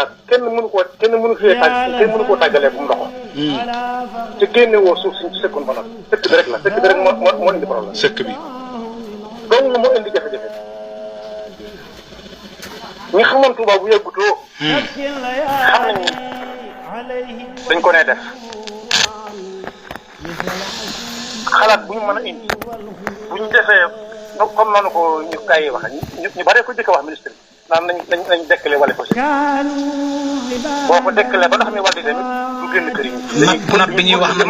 ordonnance kenn mënu koo tàggalee bu mu ndoxo te génne woo suuf si ci sëkkoon ba noppi sëkk bi rek la sëkk bi rek moo indi problème sëkk bi donc moo indi jafe-jafe ñi xamoon Touba bu yàggutoo xam nañ dañ ko nee def xalaat bu ñu mën a indi bu ñu defee comme noonu ko ñu gars yi wax ñu bare ko jëkk wax ministre bi naan nañ dekkale wale ko si boo ko dekkalee ba ndox mi wàlli tamit du génn kër yi. napp bi ñuy wax ne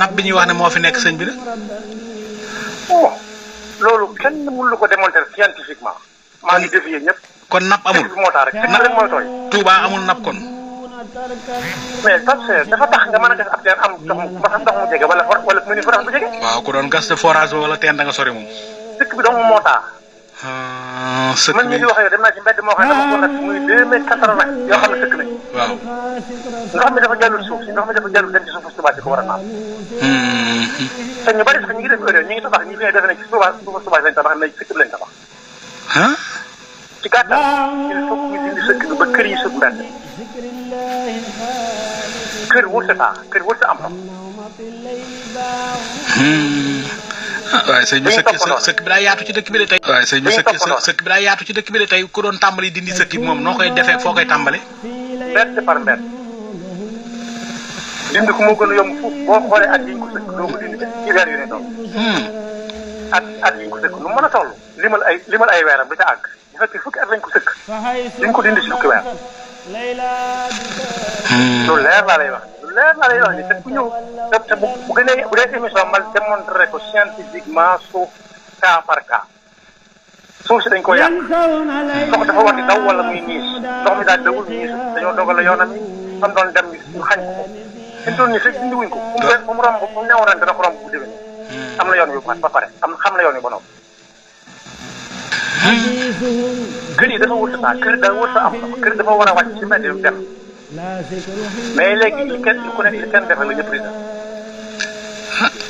napp bi ñuy wax ne moo fi nekk sëñ bi la. bon loolu kenn mënu ko démontrer scientifiquement. maa ngi défier ñëpp. kon napp amul moo tax rek rek mooy tooy. Touba amul napp kon. mais dafa tax nga mën a def ab teen am ndox mu jege wala mu ni forage bu jege. waaw ku doon gas de forage ba wala teen da nga sori moom. dëkk bi dong moo tax. sëkk man mii di wax yow dem naa ci mbedd moo xam ne dama ko nag muy 2 mètres 80 nag yoo xam ne sëkk nañu. waaw. ndox mi dafa jàllul suuf si ndox mi dafa jàllul dem ci suufu Touba si ko war a naan. te ñu bari sax ñu ngi def erreur ñu ngi tabax ñi fi ne defe nañ ci suufu Touba lañ tabax nañ sëkk bi lañ tabax. ci gàttal il faut que ñu dindi sëkk bi ba kër yi sëkk mbedd. kër wër sa taa kër wër sa am ndox. waaye sëñ bi sëkk bi daa yaatu ci dëkk bi de tey. waaye sëñ bi sëkk bi daa yaatu ci dëkk bi de tey ku doon tàmbali dindi sëkk bi moom noo koy defee foo koy tàmbale. mbedd par mbedd. dindi ko moo gën a yomb foofu boo xoolee at yi ñu ko sëkk doo ko dindi ci weer yu ne toll. at yi ñu ko sëkk lu mën a toll. limal ay weeram ba ca àgg bu fekkee fukki at lañ ko sëkk dañ ko dindi si fukki weer. lu leer laa lay wax ni te ku ñëw te bu gënee bu dee émission mal démontré ko scientifiquement suuf cas par cas suuf si dañ ko yàq ndox dafa war di daw wala muy niis ndox mi daal dawul niis dañoo dogal la yoonam yi fan doon dem ñu xañ ko fi mu toll nii fekk dindiwuñ ko fu mu romb fu mu neew ren dana ko romb bu déwén am na yoon yu mat ba pare xam na yoon yu ba noppi kër yi dafa wut saa kër daa wut sa am kër dafa war a wàcc ci mbedd yu dem mais léegi li ku nekk li kenn defal la ñëpp di def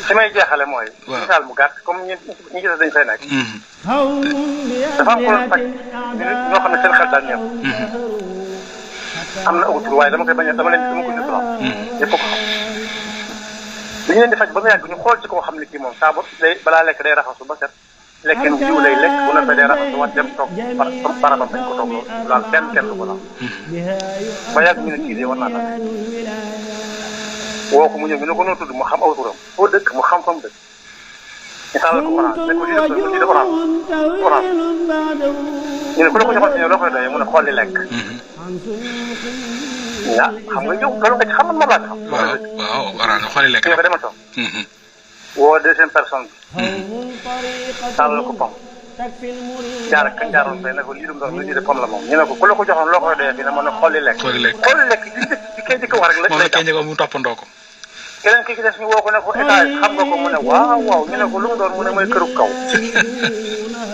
fi may jeexale mooy. misaal mu gàtt comme ñi gis dañ fay nekk. dafa am ko faj ñoo xam ne seen xel daal ñëw. am na autour waaye dama ko jot ñëpp ko xam. dañu leen di faj ba mu yàgg ñu xool ci koo xam ne kii moom saa balaa lekk day raxasu ba set. lekkenu jiw lay lekk bu na fa dee raxasu wat dem toog barabam dañ ko toog loolu laal kenn du ko laal ba yàgg ñu ne kii de war naa tax woo ko mu ñëw ñu ne ko noo tudd mu xam aw turam foo dëkk mu xam fa mu dëkk ñu tàllal ko orange ne ko lii de orange ñu ne ku la ko joxoon si ñëw loo koy doyee mu ne xool li lekk xam nga yow loolu nga ci xam man moom laa ci xam waaw orange xool li lekk ñu ko demal toog woo deuxième personne bi tàllal ko pom jaar ak jaaroon fee ne ko lii dum doon lii de pom la moom ñu ne ko ku la ko joxoon loo koy doyee fi ne mën na xolli lekk di kay di ko war rek la moom la kay njëkk mu toppandoo ko keneen ki ci des ñu woo ko ne ko étage xam nga ko mu ne waaw ñu ne ko lu mu doon mu ne mooy këru kaw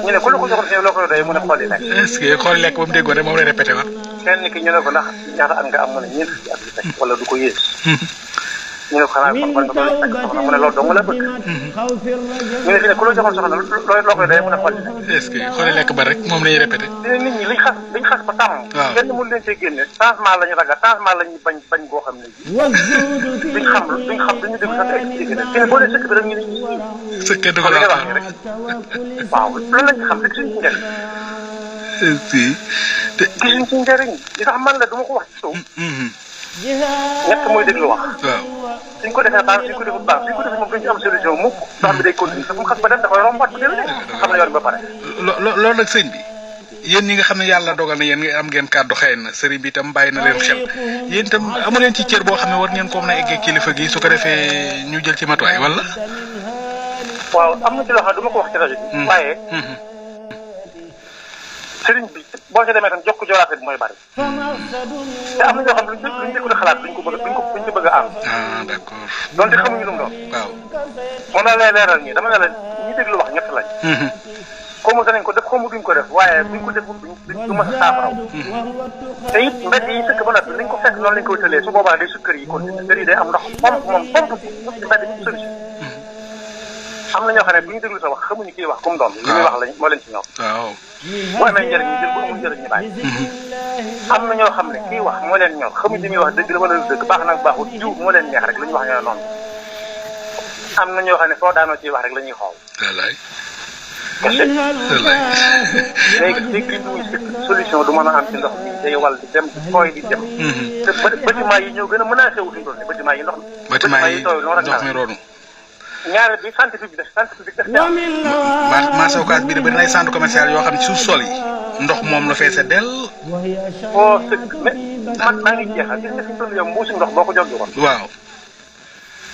ñu ne ku la ko joxoon fi loo koy doyee mu ne xolli lekk est-ce que xolli lekk ba mu déggoon rek moom lay répété waat kenn ki ñu ne ko ndax ñaata at nga am mu ne ñeent fukki at bi wala du ko yées ñu ne ko xanaa kon ban nga doon fekk soxna mu ne loolu dong la bëgg ñu ne fi ne ku la joxoon soxna loo koy doyee mu ne xolli lekk est-ce que xolli lekk ba rek moom lañuy répété nit ñi liñ xas ba tàmm kenn mënu leen see génne changement la ñu ragal changement la ñuy bañ boo xam ne duñ xam duñu dégg sax expliqué ne fi ne boo nee sëkk bi rek ñu ne sëkk du ko la wax rek waaw loolu lañ xam rek suñu njëriñ gisuñ ci njëriñ li tax man la du ma ko wax ci suuf ñett mooy déglu wax waaw suñ ko defee baax suñ ko defee baax suñ ko defee moom duñ ci am solution mukk ndox mi day continuer te fu mu xas ba dem da koy rombaat bu déwénee xam na yoon ba pare loolu nag sëñ bi yéen ñi nga xam ne yàlla dogal na yéen am ngeen kàddu xëy na sëriñ bi itam bàyyi na leen xel yéen itam amu leen ci cër boo xam ne war ngeen ko mën a eggee kilifa gi su ko defee ñu jël ci matuwaay wala waaw am na ci loo xam ne du ma ko wax ci rajo bi waaye sëriñ bi boo ca demee tam jox ko joraate bi mooy bari te am na ñoo xam ne luñ dëkkul xalaat duñ ko bëgg a am d'accord donte xamuñu lu mu doon waaw moom la lay leeral ñi dama ne la ñi déglu wax ñett lañ xawma danañ ko def xawma duñ ko def waaye buñ ko deful du ma sa saafaraw te it mbedd yi sëkk ba noppi nañ ko fekk noonu lañ ko wëtalee su boobaa day su kër yi continué kër yi day am ndox pompe moom pompe ci mbedd yi solution am na ñoo xam ne bu ñu déglu sa wax xamuñu kiy wax comme doom li muy wax lañ moo leen ci ñor. waaw. bu amee njëriñ ñu jël bu amul njëriñ ñu bàyyi. am na ñoo xam ne kiy wax moo leen ñor xamuñ li muy wax dëgg la wala dëgg baax nag baaxul jiw moo leen neex rek lu ñu wax ñoo noonu. am na ñoo xam ne foo daanoo ciy wax rek la ñuy xool. wallaay. kese. léegi léegi solution du mën a am ci ndox mi day wal di dem tooy di dem. te bâtiment yi ñoo gën a menacé wu fi mu toll nii bâtiment yi ndox mi. bâtiment yi tooy noonu ndox mi roonu. ñaareel bi centre public def marché Ocass bi de bëri na ay centre commercial yoo xam ne suuf sol yi ndox moom la feese del. boo sëkk mais man maa ngi jeexal gis nga fi mu toll nii yow mbuusi ndox boo ko jógee woon. waaw.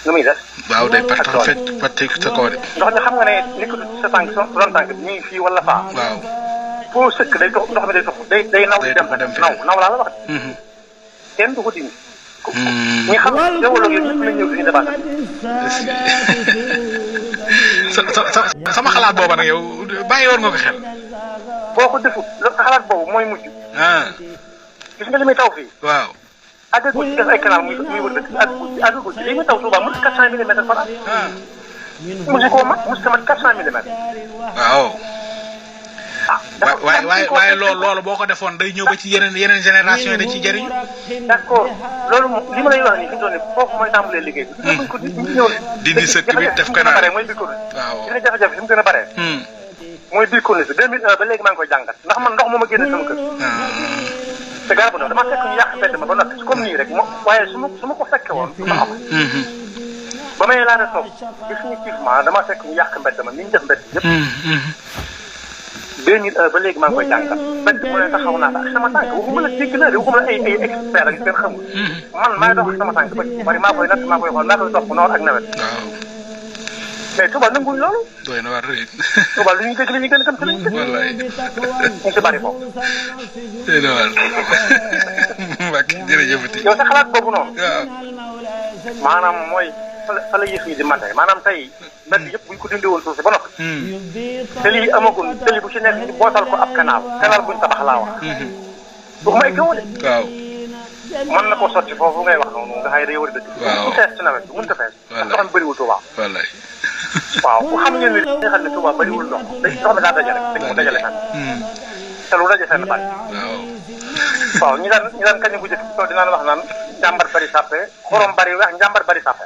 nu muy def. waaw day pàcc sa kaw de. ndox mi xam nga ne li ko sa tànk ron tànk bi ñu ngi fii wala faa. waaw. foo sëkk day dox ndox mi day dox day naw di dem naw laa la wax. kenn du ko dindi. ñi xam ne développé yëpp ñëpp lañ ñëw fi ñu débat. sama xalaat booba nag yow bàyyi woon nga ko xel. boo ko defut sa xalaat boobu mooy mujj. gis nga li muy taw fii. waaw. àggagul ci def ay canal muy wër dëkk àggagul ci li muy taw Touba mos 400 millimètres par an. mosu koo mat mos tamat 400 millimètres. waaw. waaye loolu boo ko defoon day ñëw ba ci yeneen génération yi dañ ciy jëriñu. d'accord loolu li ma lay wax nii fi mu toll nii foofu mooy tàmbalee liggéey bi. buñ ko dindi sëkk bi def canal mooy biir Corniche. waaw li nga jafe-jafe fi mu gën a baree. mooy biir Corniche 2001 ba léegi maa ngi koy jàngat ndax man ndox moo ma génne sama kër. te garabu ndox dama fekk ñu yàq mbedd ma ba noppi comme nii rek waaye su ma ko fekke woon. du ma xam. ba may laata toog définitivement dama fekk ñu yàq mbedd ma ni ñu def mbedd yëpp. 2001 ba léegi maa ngi koy jàngat mbedd mu ne taxaw naa ak sama tànk waxuma la dégg naa de waxuma la ay expert ak yu kenn xamul. man maay dox ak sama tànk ba bari maa koy natt maa koy xool maa koy topp noor ak nawet. waaw. mais Touba nanguwuñ loolu. doy na war rëy. Touba lu ñuy dégg la ñuy gën a gëm te lañ dégg. wallaay. ñu si bari foofu. doy na war. mbak jërëjëfati. yow sa xalaat boobu noonu. waaw. maanaam mooy fa la yëf yi di mate maanaam tey mbedd yëpp buñ ko dindi woon suuf si ba noppi. te lii amagul te lii bu ci nekk ñu bootal ko ab canal buñ tabax laa wax. waxuma ay kaw de. waaw. mën na koo sotti foofu ngay wax noonu nga xam ne day war a dëkk. waaw bu fees ci nawet bi mënut a fees. wallaay ndox mi bëriwul Touba. wallaay. waaw ku xam ngeen ni nga xam ne Touba bëriwul ndox ndox mi daa dajale dañ ko dajale fenn. te lu daje fenn bari. waaw. waaw ñi daan kañ bu njëkk bi dinaan wax naan njàmbar bari sàppe xorom bari wax njàmbar bari sàppe.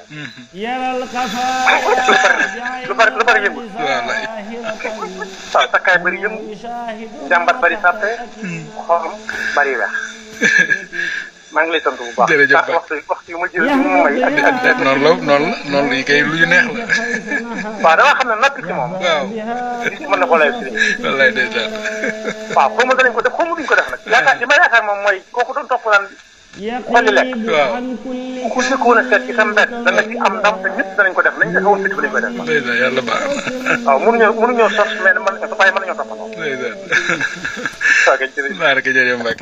lu bari yëngu. wallaay. waaw takkaay bari yëngu njàmbar bari sàppe xorom bari weex. maa ngi lay sant bu baax. jërëjëf waxtu yu ma jël mu may ak noonu la yi kay lu ñu neex la. waaw damaa xam ne natt ci moom. waaw. mën na ko lay sëriñ. wallaay ndeysaan. waaw xaw ma danañ ko def xaw ma duñ ko def nag. yaakaar li ma yaakaar moom mooy kooku doon topp naan xolli lekk. waaw. ku njëkkoon a seet ci sa mbedd dana ci am ndam te ñëpp danañ ko def nañ ko xawoon fekk lañ koy def. ndeysaan yàlla baax na. waaw mënuñoo sos mais mën nañoo toppandoo. ndeysaan. waaw kay jërëjëf. maa ngi lay jërëjëf Mbacke.